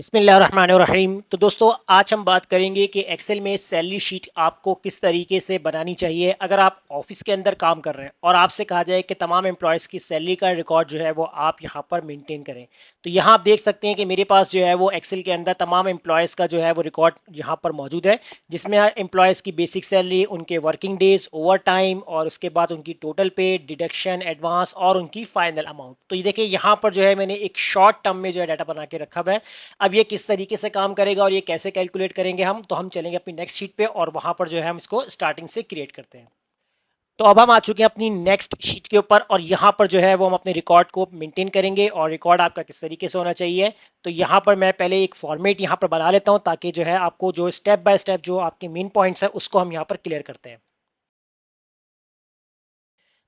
बिस्मिल्लाहिर्रहमानिर्रहीम। तो दोस्तों आज हम बात करेंगे कि एक्सेल में सैलरी शीट आपको किस तरीके से बनानी चाहिए अगर आप ऑफिस के अंदर काम कर रहे हैं और आपसे कहा जाए कि तमाम एम्प्लॉयज़ की सैलरी का रिकॉर्ड जो है वो आप यहाँ पर मेंटेन करें। तो यहाँ आप देख सकते हैं कि मेरे पास जो है वो एक्सेल के अंदर तमाम एम्प्लॉयज़ का जो है वो रिकॉर्ड यहाँ पर मौजूद है, जिसमें एम्प्लॉयज़ की बेसिक सैलरी, उनके वर्किंग डेज, ओवर टाइम और उसके बाद उनकी टोटल पे, डिडक्शन, एडवांस और उनकी फाइनल अमाउंट। तो ये देखिए यहाँ पर जो है मैंने एक शॉर्ट टर्म में जो है डाटा बना के रखा हुआ है। अब ये किस तरीके से काम करेगा और ये कैसे कैलकुलेट करेंगे हम चलेंगे अपनी नेक्स्ट शीट पे और वहां पर जो है हम इसको स्टार्टिंग से क्रिएट करते हैं। तो अब हम आ चुके हैं अपनी नेक्स्ट शीट के ऊपर और यहाँ पर जो है वो हम अपने रिकॉर्ड को मेंटेन करेंगे और रिकॉर्ड आपका किस तरीके से होना चाहिए। तो यहाँ पर मैं पहले एक फॉर्मेट यहाँ पर बना लेता हूँ ताकि जो है आपको जो स्टेप बाय स्टेप जो आपके मेन पॉइंट्स है उसको हम यहाँ पर क्लियर करते हैं।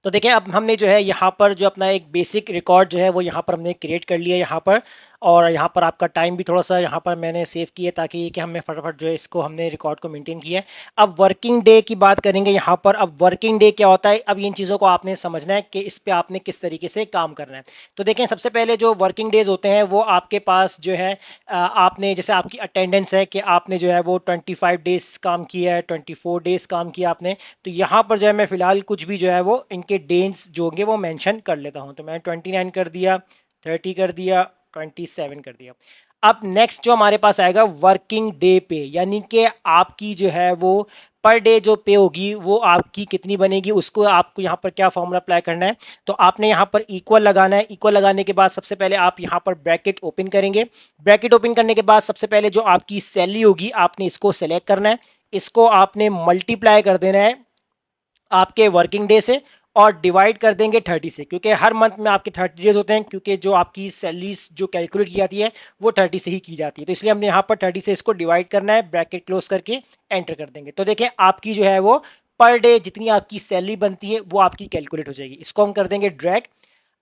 तो देखिए अब हमने जो है यहाँ पर जो अपना एक बेसिक रिकॉर्ड जो है वो यहाँ पर हमने क्रिएट कर लिया यहाँ पर। और यहाँ पर आपका टाइम भी थोड़ा सा यहाँ पर मैंने सेव किया ताकि कि हमें फटाफट जो है इसको हमने रिकॉर्ड को मेंटेन किया है। अब वर्किंग डे की बात करेंगे यहाँ पर। अब वर्किंग डे क्या होता है, अब इन चीज़ों को आपने समझना है कि इस पे आपने किस तरीके से काम करना है। तो देखें सबसे पहले जो वर्किंग डेज होते हैं वो आपके पास जो है आपने जैसे आपकी अटेंडेंस है कि आपने जो है वो 25 डेज काम किया है, 24 डेज काम किया आपने। तो यहाँ पर जो है मैं फिलहाल कुछ भी जो है वो इनके डेज जो होंगे वो मेंशन कर लेता हूँ। तो मैंने 29 कर दिया, 30 कर दिया, 27 कर दिया। अब नेक्स्ट जो हमारे पास आएगा वर्किंग डे पे, यानी कि आपकी जो है वो पर डे जो पे होगी वो आपकी कितनी बनेगी, उसको आपको यहाँ पर क्या फॉर्मूला अप्लाई करना है। तो आपने यहाँ पर इक्वल लगाना है। इक्वल लगाने के बाद सबसे पहले आप यहाँ पर ब्रैकेट ओपन करेंगे। ब्रैकेट ओपन करने के बाद सबसे पहले जो आपकी सैलरी होगी आपने इसको सेलेक्ट करना है। इसको आपने मल्टीप्लाई कर देना है आपके वर्किंग डे से और डिवाइड कर देंगे 30 से, क्योंकि हर मंथ में आपके 30 डेज होते हैं, क्योंकि जो आपकी सैलरी जो कैलकुलेट की जाती है वो 30 से ही की जाती है। तो इसलिए हमने यहाँ पर 30 से इसको डिवाइड करना है, ब्रैकेट क्लोज करके एंटर कर देंगे। तो देखिए आपकी जो है वो पर डे जितनी आपकी सैलरी बनती है वो आपकी कैलकुलेट हो जाएगी। इसको हम कर देंगे ड्रैग।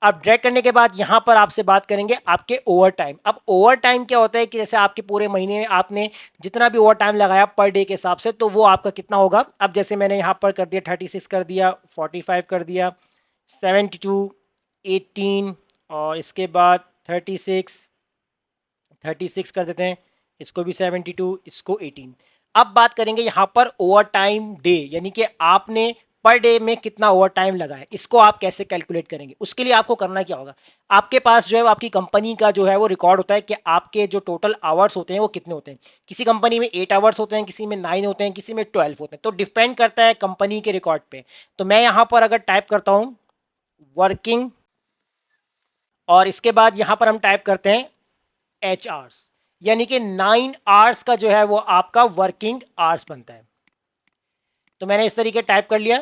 अब ड्रैग करने के बाद यहां पर आपसे बात करेंगे आपके ओवर टाइम। अब ओवर टाइम क्या होता है कि जैसे आपके पूरे महीने में आपने जितना भी ओवर टाइम लगाया पर डे के हिसाब से तो वो आपका कितना होगा। अब जैसे मैंने यहां पर कर दिया 36 कर दिया, 45 कर दिया, 72, 18 और इसके बाद 36 कर देते हैं, इसको भी 72, इसको 18। अब बात करेंगे यहां पर ओवर टाइम डे, यानी कि आपने पर डे में कितना ओवर टाइम लगा है, इसको आप कैसे कैलकुलेट करेंगे। उसके लिए आपको करना क्या होगा, आपके पास जो है आपकी कंपनी का जो है वो रिकॉर्ड होता है कि आपके जो टोटल आवर्स होते हैं वो कितने होते हैं। किसी कंपनी में 8 आवर्स होते हैं, किसी में 9 होते हैं, किसी में 12 होते हैं। तो डिपेंड करता है कंपनी के रिकॉर्ड पे। तो मैं यहां पर अगर टाइप करता हूं वर्किंग और इसके बाद यहां पर हम टाइप करते हैं एच आवर्स, यानी कि 9 आवर्स का जो है वो आपका वर्किंग आवर्स बनता है। तो मैंने इस तरीके टाइप कर लिया।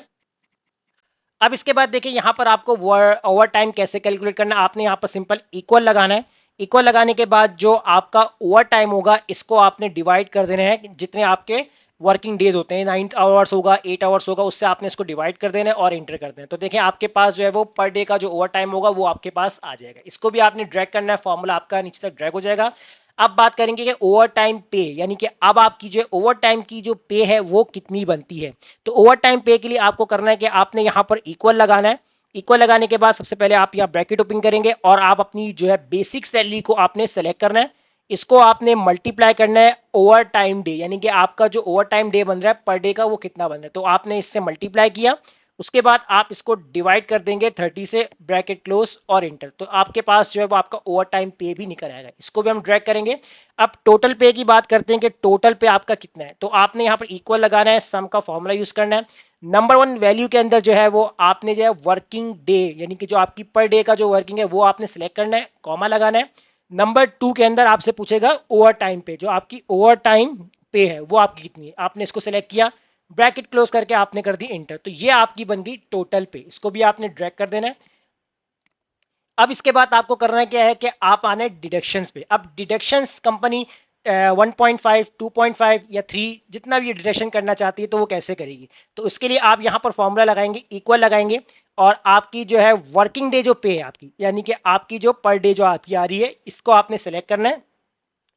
अब इसके बाद देखिए यहां पर आपको ओवर टाइम कैसे कैलकुलेट करना है। आपने यहां पर सिंपल इक्वल लगाना है। इक्वल लगाने के बाद जो आपका ओवर टाइम होगा इसको आपने डिवाइड कर देना है, जितने आपके वर्किंग डेज होते हैं 9 आवर्स होगा, 8 आवर्स होगा, उससे आपने इसको डिवाइड कर देना है और इंटर कर देना है। तो देखिए आपके पास जो है वो पर डे का जो ओवर टाइम होगा वो आपके पास आ जाएगा। इसको भी आपने ड्रैग करना है, फॉर्मूला आपका नीचे तक ड्रैग हो जाएगा। अब बात करेंगे कि ओवर टाइम पे, यानी कि अब आपकी जो ओवर टाइम की जो पे है वो कितनी बनती है। तो ओवर टाइम पे के लिए आपको करना है कि आपने यहां पर इक्वल लगाना है। इक्वल लगाने के बाद सबसे पहले आप यहां ब्रैकेट ओपन करेंगे और आप अपनी जो है बेसिक सैलरी को आपने सेलेक्ट करना है। इसको आपने मल्टीप्लाई करना है ओवर टाइम डे, यानी कि आपका जो ओवर टाइम डे बन रहा है पर डे का वो कितना बन रहा है। तो आपने इससे मल्टीप्लाई किया, उसके बाद आप इसको डिवाइड कर देंगे 30 से, ब्रैकेट क्लोज और इंटर। तो आपके पास जो है वो आपका ओवर टाइम पे भी निकल आएगा। इसको भी हम ड्रैग करेंगे। अब टोटल पे की बात करते हैं कि टोटल पे आपका कितना है। तो आपने यहाँ पर इक्वल लगाना है, सम का फॉर्मूला यूज करना है। नंबर 1 वैल्यू के अंदर जो है वो आपने जो है वर्किंग डे, यानी कि जो आपकी पर डे का जो वर्किंग है वो आपने सिलेक्ट करना है, कॉमा लगाना है। नंबर 2 के अंदर आपसे पूछेगा ओवर टाइम पे, जो आपकी ओवर टाइम पे है वो आपकी कितनी है, आपने इसको सिलेक्ट किया, ब्रैकेट क्लोज करके आपने कर दी इंटर। तो ये आपकी बन गई टोटल पे। इसको भी आपने ड्रैग कर देना है। अब इसके बाद आपको करना क्या है कि आप आने डिडक्शंस पे। अब डिडक्शंस कंपनी 1.5, 2.5 या 3 जितना भी डिडक्शन करना चाहती है तो वो कैसे करेगी। तो उसके लिए आप यहां पर फॉर्मूला लगाएंगे, इक्वल लगाएंगे और आपकी जो है वर्किंग डे जो पे है आपकी, यानी कि आपकी जो पर डे जो आपकी आ रही है इसको आपने सेलेक्ट करना है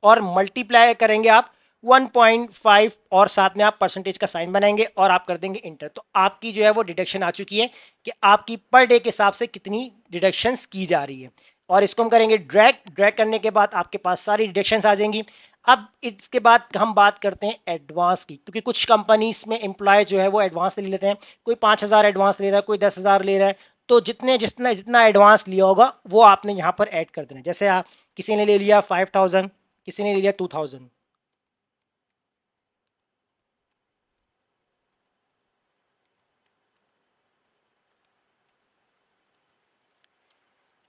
और मल्टीप्लाई करेंगे आप 1.5 और साथ में आप परसेंटेज का साइन बनाएंगे और आप कर देंगे इंटर। तो आपकी जो है वो डिडक्शन आ चुकी है कि आपकी पर डे के हिसाब से कितनी डिडक्शंस की जा रही है। और इसको हम करेंगे ड्रैग। ड्रैग करने के बाद आपके पास सारी डिडक्शंस आ जाएंगी। अब इसके बाद हम बात करते हैं एडवांस की, क्योंकि कुछ कंपनीज में एम्प्लॉय जो है वो एडवांस ले लेते हैं। कोई 5,000 एडवांस ले रहा है, कोई 10,000 ले रहा है। तो जितने जितना जितना एडवांस लिया होगा वो आपने यहाँ पर ऐड कर देना है। जैसे आप किसी ने ले लिया 5,000, किसी ने ले लिया 2,000।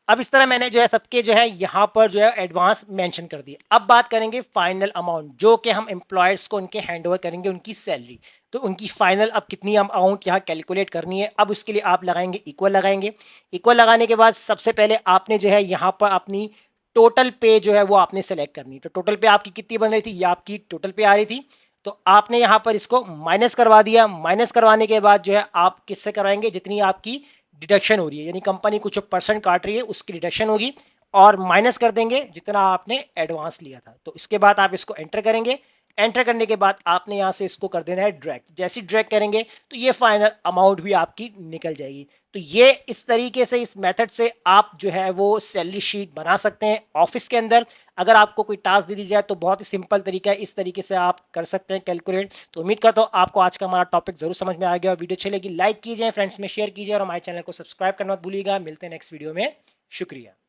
अब इस तरह मैंने जो है सबके जो है यहाँ पर जो है एडवांस मेंशन कर दिया। अब बात करेंगे फाइनल अमाउंट, जो कि हम एम्प्लॉयर्स को उनके हैंड ओवर करेंगे उनकी सैलरी। तो उनकी फाइनल अब कितनी अमाउंट यहाँ कैलकुलेट करनी है, अब उसके लिए आप लगाएंगे इक्वल लगाएंगे। इक्वल लगाने के बाद सबसे पहले आपने जो है यहाँ पर अपनी टोटल पे जो है वो आपने सेलेक्ट करनी है। तो टोटल पे आपकी कितनी बन रही थी, ये आपकी टोटल पे आ रही थी। तो आपने यहाँ पर इसको माइनस करवा दिया। माइनस करवाने के बाद जो है आप किससे करवाएंगे, जितनी आपकी डिडक्शन हो रही है, यानी कंपनी कुछ परसेंट काट रही है उसकी डिडक्शन होगी, और माइनस कर देंगे जितना आपने एडवांस लिया था। तो इसके बाद आप इसको एंटर करेंगे। एंटर करने के बाद आपने यहां से इसको कर देना है ड्रैग। जैसे ड्रैग करेंगे तो ये फाइनल अमाउंट भी आपकी निकल जाएगी। तो ये इस तरीके से, इस मेथड से आप जो है वो सैलरी शीट बना सकते हैं ऑफिस के अंदर। अगर आपको कोई टास्क दे दी जाए तो बहुत ही सिंपल तरीका है, इस तरीके से आप कर सकते हैं कैलकुलेट। तो उम्मीद करता हूं आपको आज का हमारा टॉपिक जरूर समझ में आ गया। वीडियो अच्छी लगी लाइक कीजिए, फ्रेंड्स में शेयर कीजिए, और हमारे चैनल को सब्सक्राइब करना मत भूलिएगा। मिलते हैं नेक्स्ट वीडियो में। शुक्रिया।